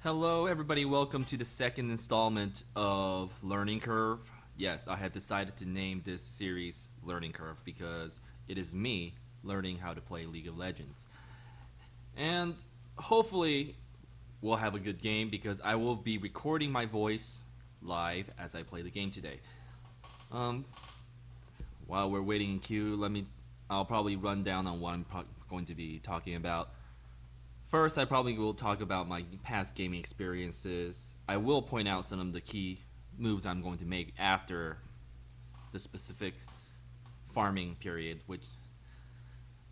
Hello, everybody. Welcome to the second installment of Learning Curve. Yes, I have decided to name this series Learning Curve because it is me learning how to play League of Legends. And hopefully, we'll have a good game because I will be recording my voice live as I play the game today. Um, while we're waiting in queue, I'll probably run down on what I'm going to be talking about. First, I probably will talk about my past gaming experiences. I will point out some of the key moves I'm going to make after the specific farming period, which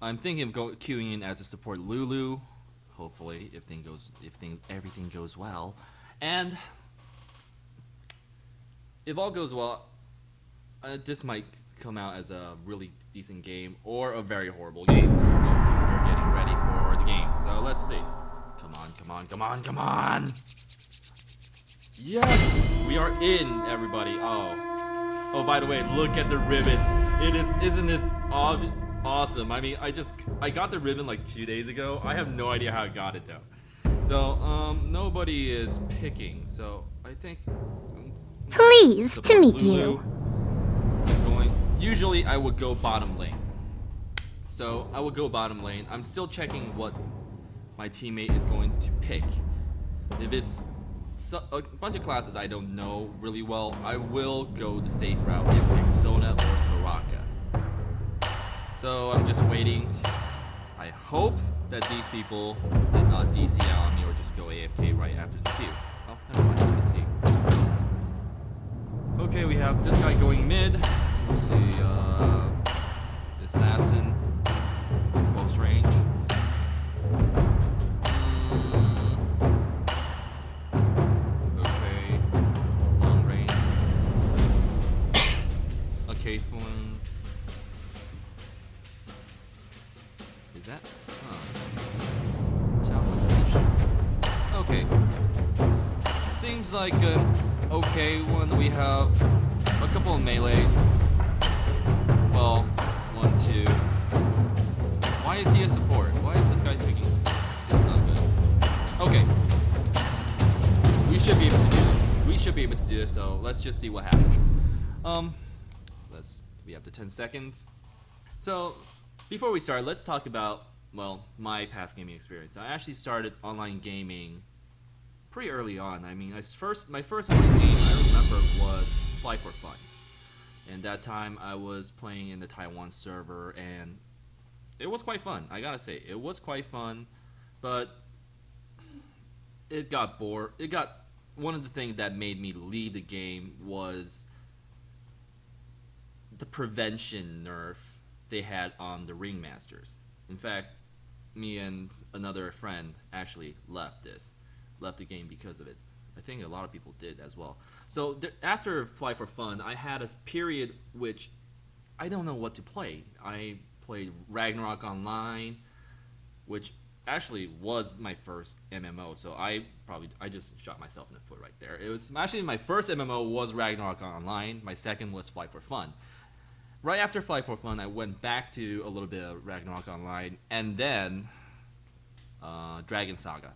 I'm thinking of queuing in as a support Lulu. Hopefully, if everything goes well, and if all goes well, this might come out as a really decent game or a very horrible game. We're getting ready for the game, so let's see. Come on, come on, come on, come on! Yes! We are in, everybody. Oh, by the way, look at the ribbon. Isn't this awesome? I mean, I got the ribbon like 2 days ago. I have no idea how I got it though. So, nobody is picking. So I think Pleased to meet you. Usually I would go bottom lane. So I would go bottom lane. I'm still checking what my teammate is going to pick. If it's a bunch of classes I don't know really well, I will go the safe route and pick Sona or Soraka. So I'm just waiting. I hope that these people did not DC out on me or just go AFK right after the queue. Oh, never mind. Let me see. Okay, we have this guy going mid. Let's see, assassin, close range. Okay, long range. Okay, one. Is that? Challenge session. Okay. Seems like an okay one. We have a couple of melees. Well, 1, 2. Why is he a support? Why is this guy taking support? It's not good. Okay. We should be able to do this. So let's just see what happens. We have the 10 seconds. So before we start, let's talk about, my past gaming experience. I actually started online gaming pretty early on. I mean, my first online game I remember was Fly for Fun. And that time I was playing in the Taiwan server, and it was quite fun. I gotta say, it was quite fun, but it got bored. One of the things that made me leave the game was the prevention nerf they had on the ringmasters. In fact, me and another friend actually left the game because of it. I think a lot of people did as well. So after Fly for Fun, I had a period which I don't know what to play. I played Ragnarok Online, which actually was my first MMO. So I just shot myself in the foot right there. It was actually my first MMO was Ragnarok Online. My second was Fly for Fun. Right after Fly for Fun, I went back to a little bit of Ragnarok Online, and then Dragon Saga.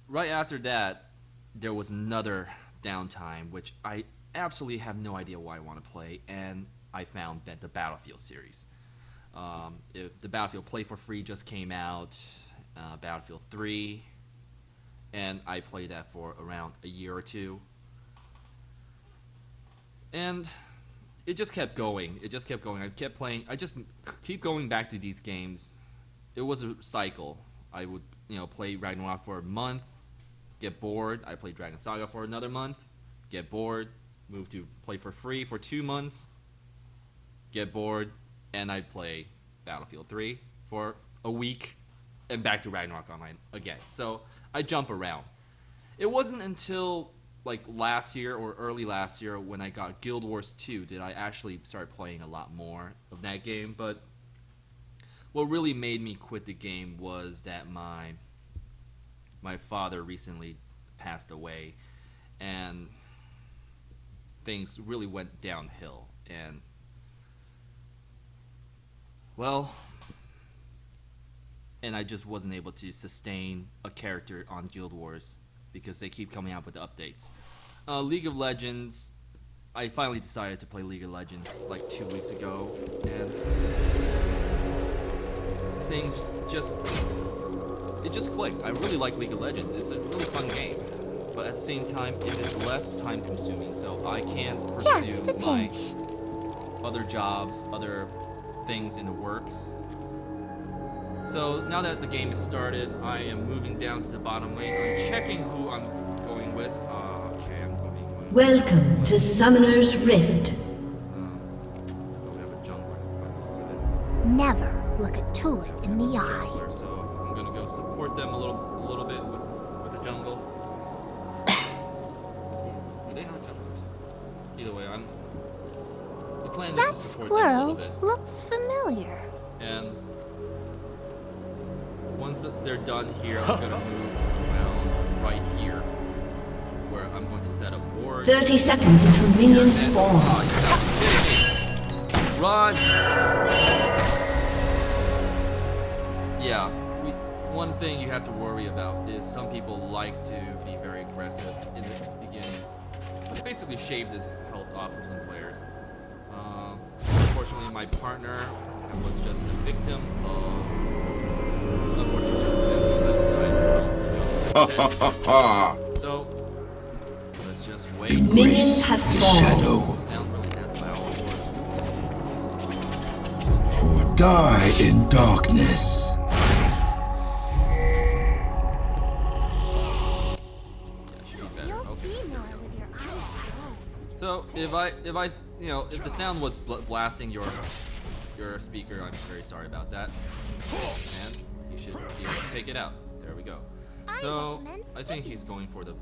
Right after that, there was another downtime, which I absolutely have no idea why I want to play, and I found that the Battlefield series. The Battlefield Play for Free just came out, Battlefield 3, and I played that for around a year or two. And it just kept going. I kept playing. I just keep going back to these games. It was a cycle. I would, play Ragnarok for a month, get bored. I played Dragon Saga for another month, get bored, move to Play for Free for 2 months, get bored, and I'd play Battlefield 3 for a week, and back to Ragnarok Online again. So I jump around. It wasn't until last year or early last year when I got Guild Wars 2 did I actually start playing a lot more of that game. But what really made me quit the game was that my father recently passed away, and things really went downhill. And and I just wasn't able to sustain a character on Guild Wars because they keep coming out with the updates. League of Legends, I finally decided to play League of Legends like 2 weeks ago, and things just clicked. I really like League of Legends. It's a really fun game, but at the same time, it is less time consuming, so I can't pursue my other jobs, other things in the works. So now that the game is started, I am moving down to the bottom lane. I'm checking who I'm going with. Okay, I'm going. Welcome to Summoner's Rift. We have a jungler by the looks of it. Never look a tulip in the eye. Jungler, so I'm gonna go support them a little bit with the jungle. Are they not junglers? Either way, the plan is That to support them a little squirrel bit. looks familiar. And once they're done here, I'm gonna move around right here, where I'm going to set up wards. 30 seconds until minions spawn. Run! Yeah, one thing you have to worry about is some people like to be very aggressive in the beginning. They basically shave the health off of some players. Unfortunately, my partner was just a victim of unfortunate circumstances. I decided to help the jungle. So, let's just wait. Minions have spawned. Doesn't sound really that loud. For die in darkness. So if the sound was blasting your speaker, I'm very sorry about that. And you should be able to take it out. There we go. So I think he's going for the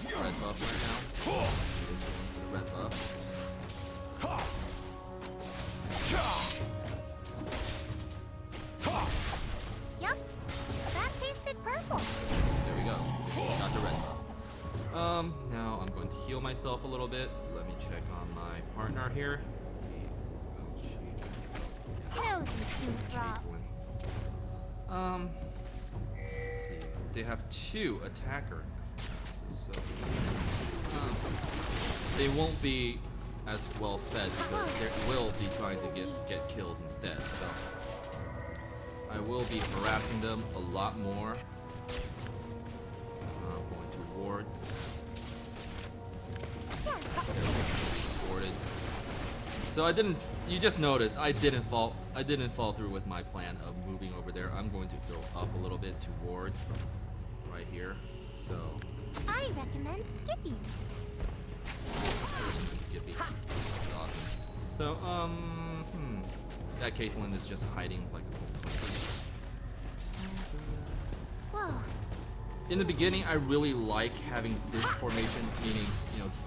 red buff right now. He is going for the red buff. Yep, that tasted purple. There we go. Got the red buff. Now I'm going to heal myself a little bit. Let me check on my partner here. Nosy dewdrop. Let's see. They have 2 attacker. So, they won't be as well fed because they will be trying to get kills instead. So I will be harassing them a lot more. I'm going to ward. So you just noticed I didn't fall through with my plan of moving over there. I'm going to go up a little bit to ward right here. So I recommend skipping. Skippy. Awesome. So that Caitlyn is just hiding like a pussy. Whoa. In the beginning, I really like having this formation, meaning,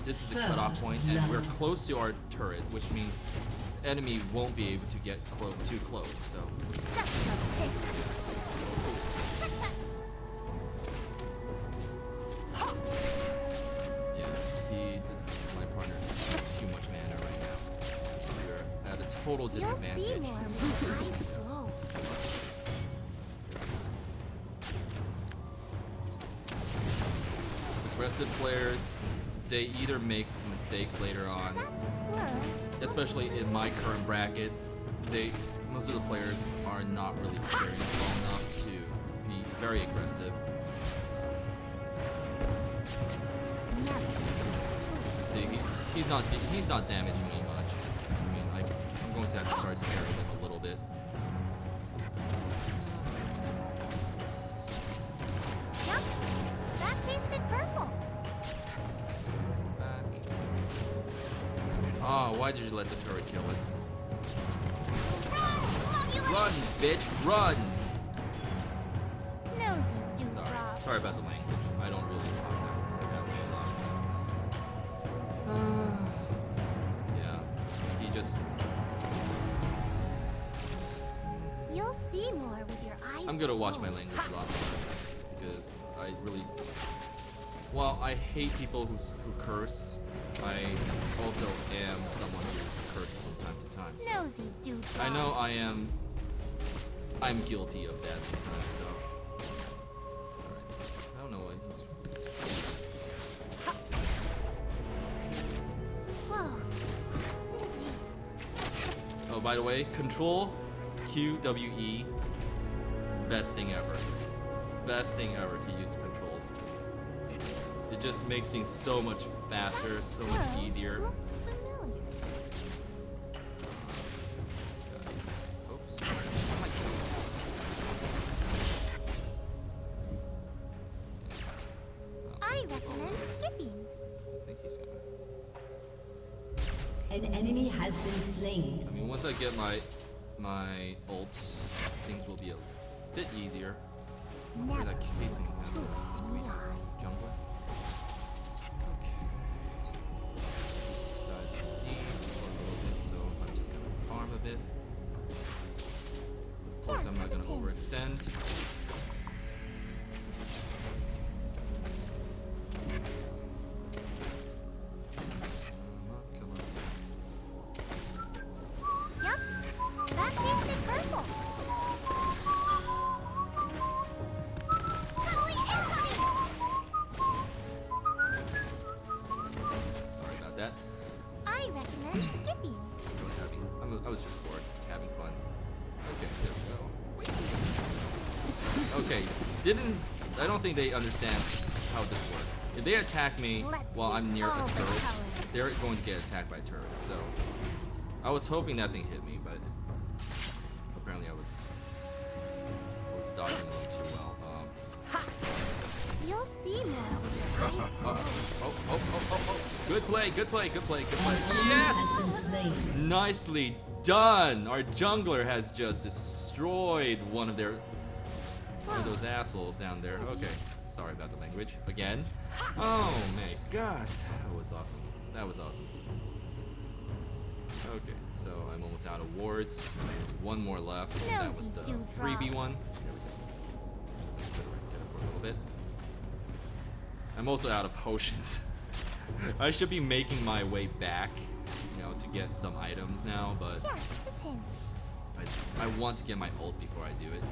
this is a cutoff point, and we're close to our turret, which means enemy won't be able to get too close, so. Yeah, my partner's too much mana right now. We're at a total disadvantage. You'll see more when eyes close. Aggressive players, they either make mistakes later on, especially in my current bracket. Most of the players are not really experienced well enough to be very aggressive. See, he's not damaging me much. I mean, I'm going to have to start scaring him a little bit. Yep, that tasted purple. Back. Oh, why did you let the turret kill it? Run, bitch, run! Nosy dewdrop. Sorry about the language. I don't really talk that way a lot of times. Yeah, he just. You'll see more with your eyes. I'm gonna watch my closed. language a lot more because I really. While I hate people who curse, I also am someone who curses from time to time. So Nosy dewdrop. I know I am I'm guilty of that sometimes. So, alright. I don't know why he's. Whoa. It's easy. Oh, by the way, Control QWE, best thing ever. Best thing ever to use the controls. It just makes things so much faster, so much Squirrel easier. looks familiar. Oops. Oh my God. I recommend skipping. I think he's gonna. An enemy has been slain. I mean, once I get my ult, things will be a bit easier. Never That feel Caitlyn the has truth in the eye. jungler. Okay. He's decided to leave for a little bit, so I'm just gonna farm a bit. Of course, I'm not gonna overextend. Come on. Yep. That tasted purple. Suddenly incoming. Sorry about that. I recommend skipping. I was just bored, having fun. Okay, there we go. Okay, I don't think they understand how this works. If they attack me while I'm near a all the turret, colors. they're going to get attacked by turrets. So I was hoping that thing hit me, but apparently I was dodging a little too well. You'll see more with your eyes closed. Good play, good play, good play, good play. Has been Yes! slain. Nicely done! Our jungler has just destroyed one of those assholes down there. Okay, sorry about the language. Again. Oh my god. That was awesome. That was awesome. Okay, so I'm almost out of wards. One more left. That was the freebie one. There we go. Just gonna put it right there for a little bit. I'm also out of potions. I should be making my way back, to get some items now, but Just a pinch. I want to get my ult before I do it.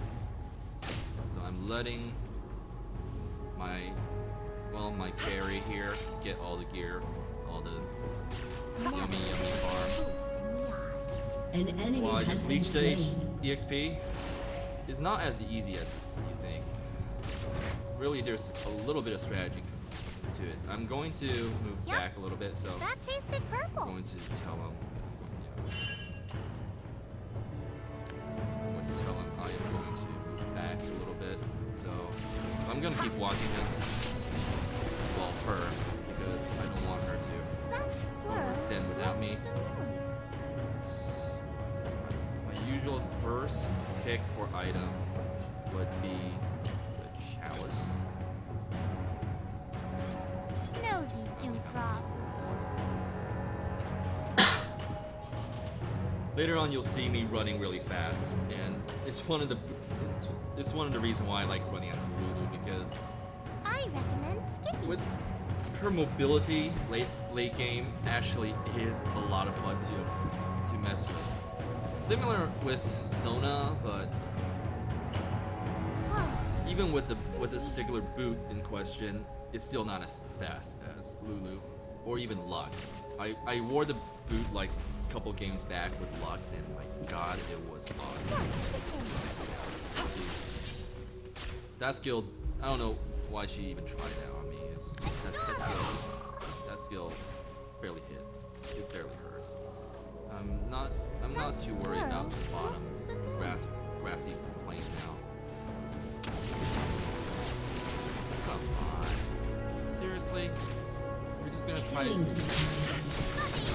So I'm letting my carry here get all the gear, all the yummy farm. In the eye. An enemy While I has just been leech stage slain. EXP is not as easy as you think. Really, there's a little bit of strategy to it. I'm going to move Yep. back a little bit, so That tasted I'm purple. going to tell him. I'm going to tell him I am going to move back a little bit. So I'm going to keep watching him. Well, her, because I don't want her to That squirrel overextend without me. looks familiar. It's my usual first pick for item would be the chalice. Nosy Dewdrop. Later on, you'll see me running really fast, and it's one of the reasons why I like running as Lulu, because I recommend skipping. with her mobility late game actually is a lot of fun to mess with. Similar with Sona, but even with the particular boot in question, it's still not as fast as Lulu or even Lux. I wore the boot like a couple games back with Lux, and my god, it was awesome. Let's see. That skill, I don't know why she even tried that on me. That skill barely hit. It barely hurts. I'm not too worried about the bottom grassy plains now. Come on. Seriously? We're just gonna try Killing it. spree.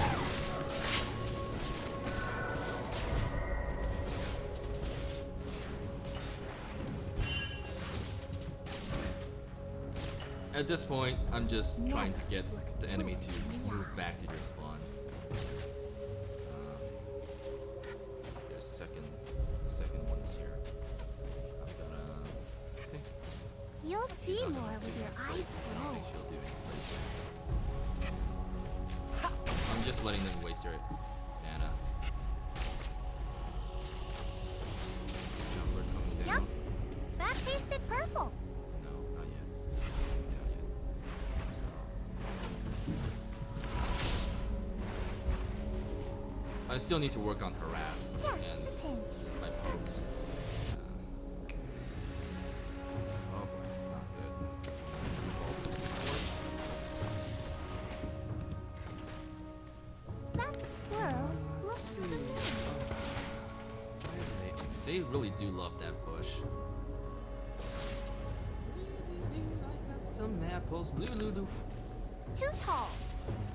At this point, I'm just trying to get the enemy to move back to their spawn. There's the second one is here. I'm gonna. Okay. You'll see She's not more gonna with your I eyes don't think she'll closed. do anything crazy. I'm just letting them waste their mana. Jungler I still need to work on harass Just and a pinch. my pokes. Oh boy, not good. That squirrel looks see. familiar. They really do love that bush. Some apples, Lulu. Too tall.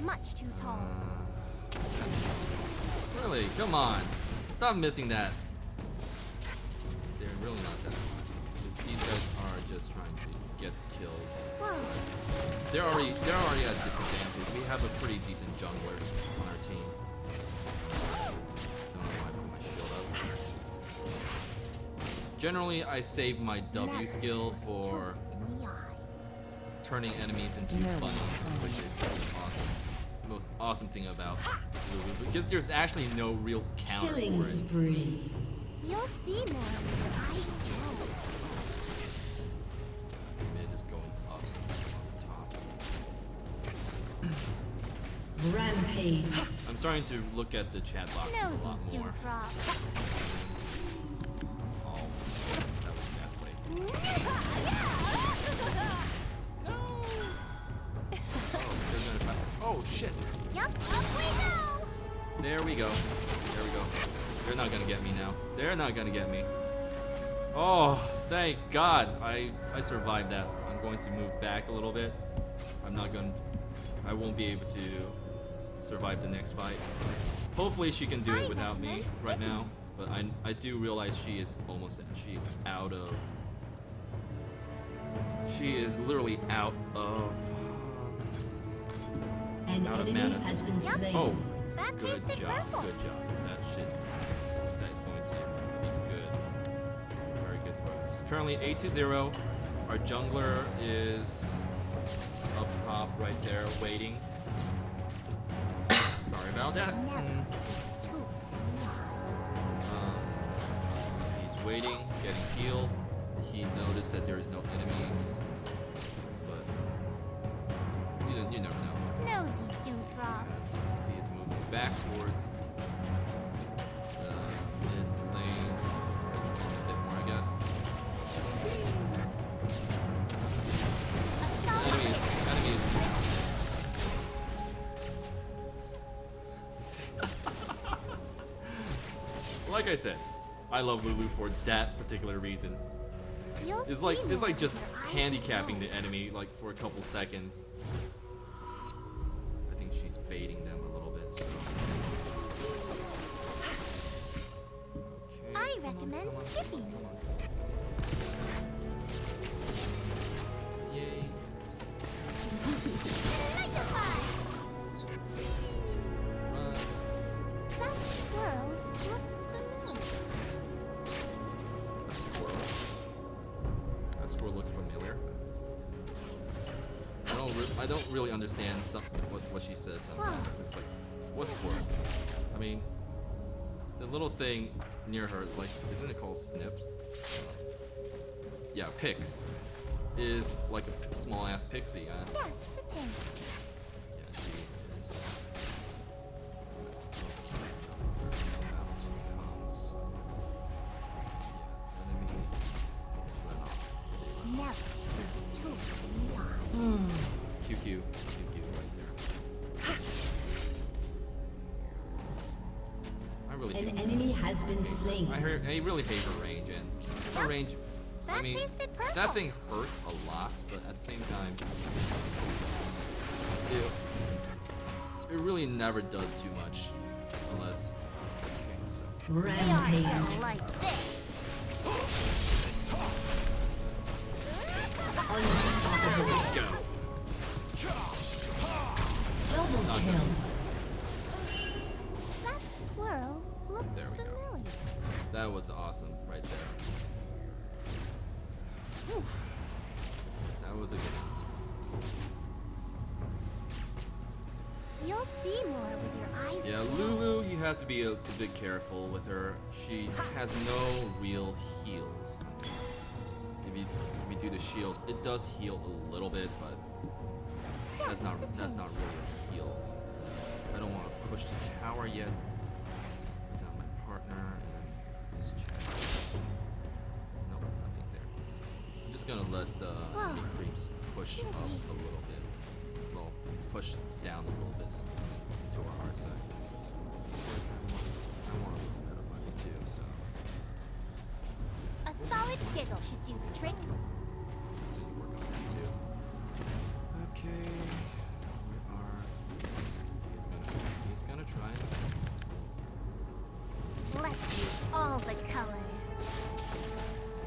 Much too tall. Really? Come on. Stop missing that. They're really not that smart. Because these guys are just trying to get the kills. Whoa. They're already at disadvantage. We have a pretty decent jungler on our team. Don't know why I put my shield up. Generally, I save my W skill for In the eye. turning enemies into bunnies, which is awesome. The most awesome thing about Lulu, because there's actually no real counter Killing for it. spree. You'll see more with your eyes closed. Mid is going up on the top. Rampage. I'm starting to look at the chat boxes a Nosy lot more. dewdrop. Oh, that was that way. They're gonna fight. Oh shit! Yup, up we go. There we go. There we go. They're not gonna get me now. They're not gonna get me. Oh, thank God! I survived that. I'm going to move back a little bit. I won't be able to survive the next fight. Hopefully she can do it without me right now. But I do realize she is out of. She is literally out of. An Out of enemy mana. has been slain. Oh, That good tasted job. purple. Good job. That is going to be good. Very good for us. Currently 8-0. Our jungler is up top right there waiting. Sorry about that. Never. Too in the eye. Let's see. He's waiting, getting healed. He noticed that there is no enemies. But you never know. Nosy Let's see, dewdrop. he is moving back towards the mid lane a bit more, I guess. Enemies. Like I said, I love Lulu for that particular reason. You'll It's see like more just with your eyes handicapping the closed. enemy like for a couple seconds. I think she's baiting them a little bit. So. Okay, I come on, recommend come on, skipping. come on. Yay! Electrify. Run! That squirrel looks familiar. A squirrel. That squirrel looks familiar. I don't really understand what she says sometimes. It's like, what squirrel? I mean, the little thing near her, like, isn't it called snips? Yeah, pix. Is like a small ass pixie. Just a pinch. Yeah, she is. Out comes. Yeah, enemy. Run off. Never. Too in the eye. QQ right there. I really An hate enemy has been slain. I really hate her range, and her range. I That mean, tasted purple. that thing hurts a lot, but at the same time, it really never does too much, unless. Okay, so They aren't Rampage. gonna like this. Unstoppable. go. Double Not kill. good. That squirrel looks There we go. familiar. That was awesome right there. Whew. That was a good. You'll see more with your eyes Yeah, closed. Lulu, you have to be a bit careful with her. She has no real heals. If you do the shield, it does heal a little bit, but that's not really a heal. I don't want to push the tower yet. partner and let's check. Nope, nothing there. I'm just gonna let the enemy creeps push up a little bit. Well, push down a little bit to our side. Of course, I want a little bit of money too, so. A solid giggle should do the trick. So you work on that too. Okay. We are. He's gonna try. Let's use all the colors.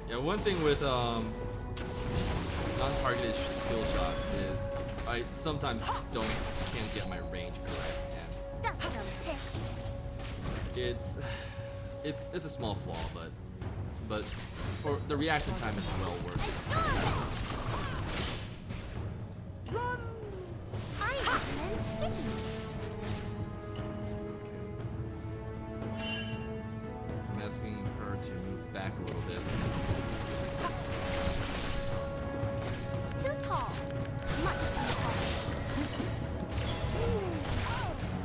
Yeah, one thing with non-targeted skill shot is I sometimes can't get my range correct, and Dust 'em picks. it's a small flaw, but for the reaction time is well worth it. I recommend skipping. I'm asking her to move back a little bit. Too tall. Much too tall.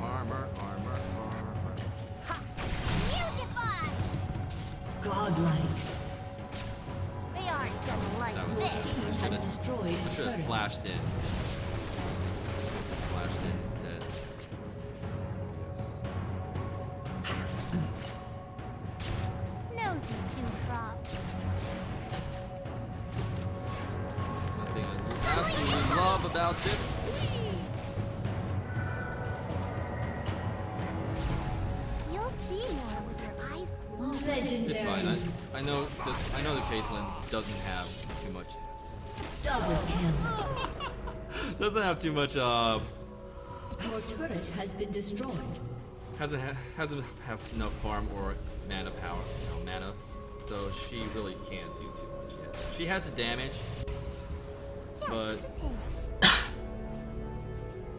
Armor. Ha! Beautify! Godlike. They aren't gonna like That was this. Team has destroyed a should have turret. flashed in. Just flashed in instead. Yes. Nosy dewdrop. One thing I absolutely love about this. You'll see more with your eyes closed. Legendary. It's fine. I know this. I know that Caitlyn doesn't have too much. Double kill. Doesn't have too much. Your turret has been destroyed. Hasn't have enough farm or mana power. Mana. So she really can't do too much yet. She has the damage, but Just a pinch.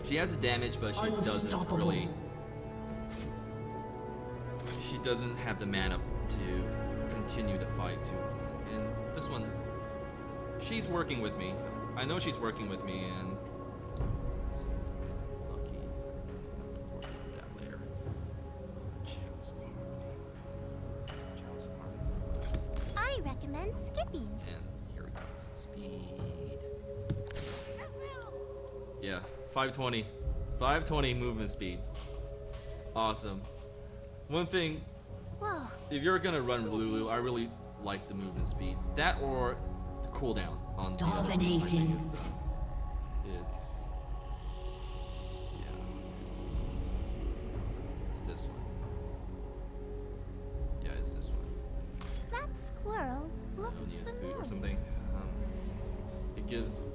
she has the damage, but she doesn't Unstoppable. really. She doesn't have the mana to continue the fight too. And this one, she's working with me. I know she's working with me, and lucky. Work on that later. Chance of harmony. This is chance of harmony. I recommend skipping. And here it comes. Speed. Yeah, 520. 520 movement speed. Awesome. One thing, Whoa. if you're gonna run Lulu, I really like the movement speed. That or the cooldown on the other one, I think Dominating. it's this one. Yeah, it's this one. That squirrel looks Onia's boot familiar. or something. It gives. And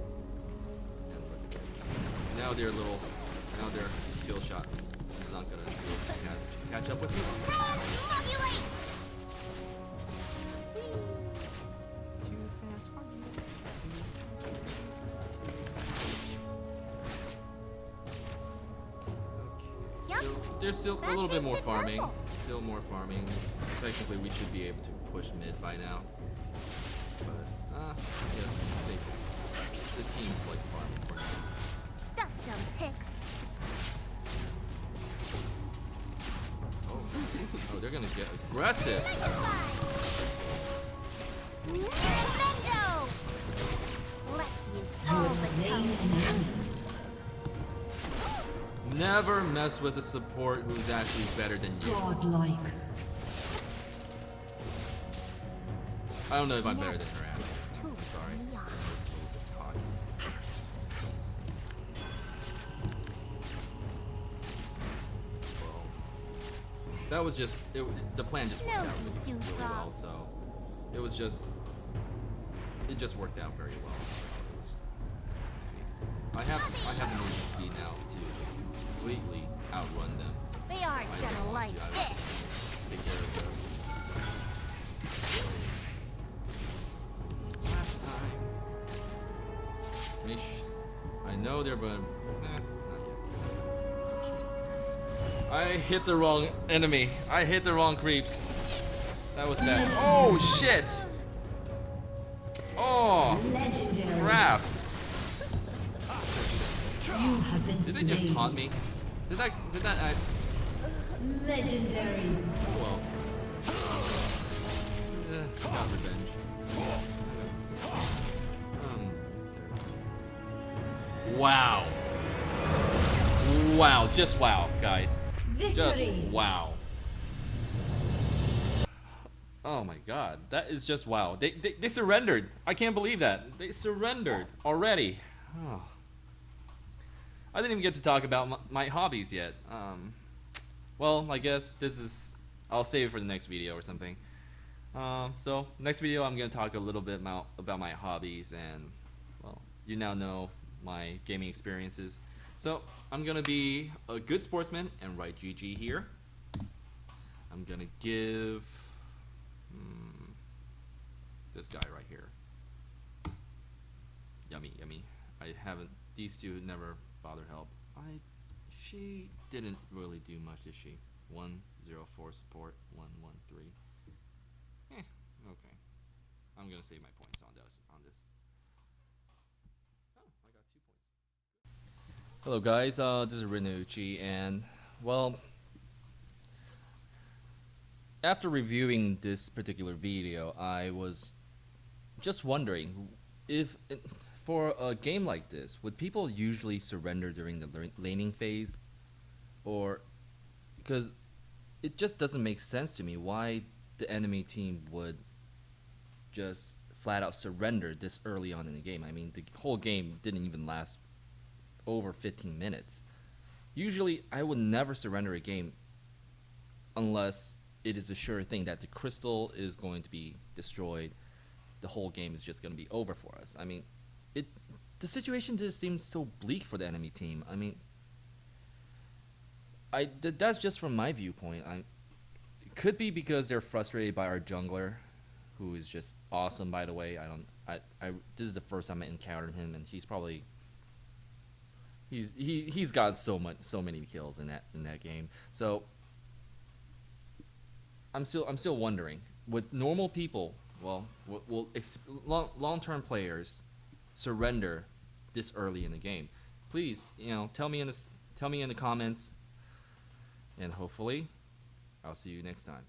look at this. Now their skill shot is not gonna be able to catch up with me. Formulate! Too fast for me. Okay. Yep. So there's still a That little bit more tasted farming. wonderful. Still more farming. Technically, we should be able to push mid by now. But I guess the team's like farming for now. Dust 'em picks. Oh, they're gonna get aggressive. Tremendo! Let's use You all have the slain colors. an enemy. Never mess with a support who's actually better than you. Godlike. I don't know if I'm better than her, actually. Too I'm sorry. neon. I was a little bit cocky. Let's see. Well, that was just the plan just worked No, out you really do well, wrong. so it just worked out very well. So let's see. I have the movement speed now to just completely outrun them. They aren't I don't gonna want like to. I this. take care of them. Last time. I know they're but not yet. I hit the wrong enemy. I hit the wrong creeps. That was bad. Oh shit! Oh Legendary. crap! You have been Did they just slain. taunt me? Did that? Legendary. Legendary. Oh well. Not revenge. Wow. Wow, just wow, guys. Just Victory! wow. Oh my god, that is just wow. They surrendered. I can't believe that. They surrendered already. Oh. I didn't even get to talk about my hobbies yet. Well, I guess this is... I'll save it for the next video or something. So, next video I'm going to talk a little bit about my hobbies and, well, you now know my gaming experiences. So, I'm going to be a good sportsman and write GG here. I'm going to give this guy right here. Yummy, yummy. I haven't... These two never bother help. She didn't really do much, did she? 104 support, 113. Okay. I'm gonna save my points on this. Oh, I got 2 points. Hello guys, this is Renucci, and well, after reviewing this particular video, I was just wondering if for a game like this, would people usually surrender during the laning phase? Or, because it just doesn't make sense to me why the enemy team would just flat out surrender this early on in the game. I mean, the whole game didn't even last over 15 minutes. Usually, I would never surrender a game unless it is a sure thing that the crystal is going to be destroyed. The whole game is just going to be over for us. I mean, the situation just seems so bleak for the enemy team. I mean, that's just from my viewpoint. It could be because they're frustrated by our jungler, who is just awesome, by the way. This is the first time I encountered him, and he's probably he's got so many kills in that game. So I'm still wondering, would normal people, well, long-term players surrender this early in the game? Please, tell me in the comments, and hopefully I'll see you next time.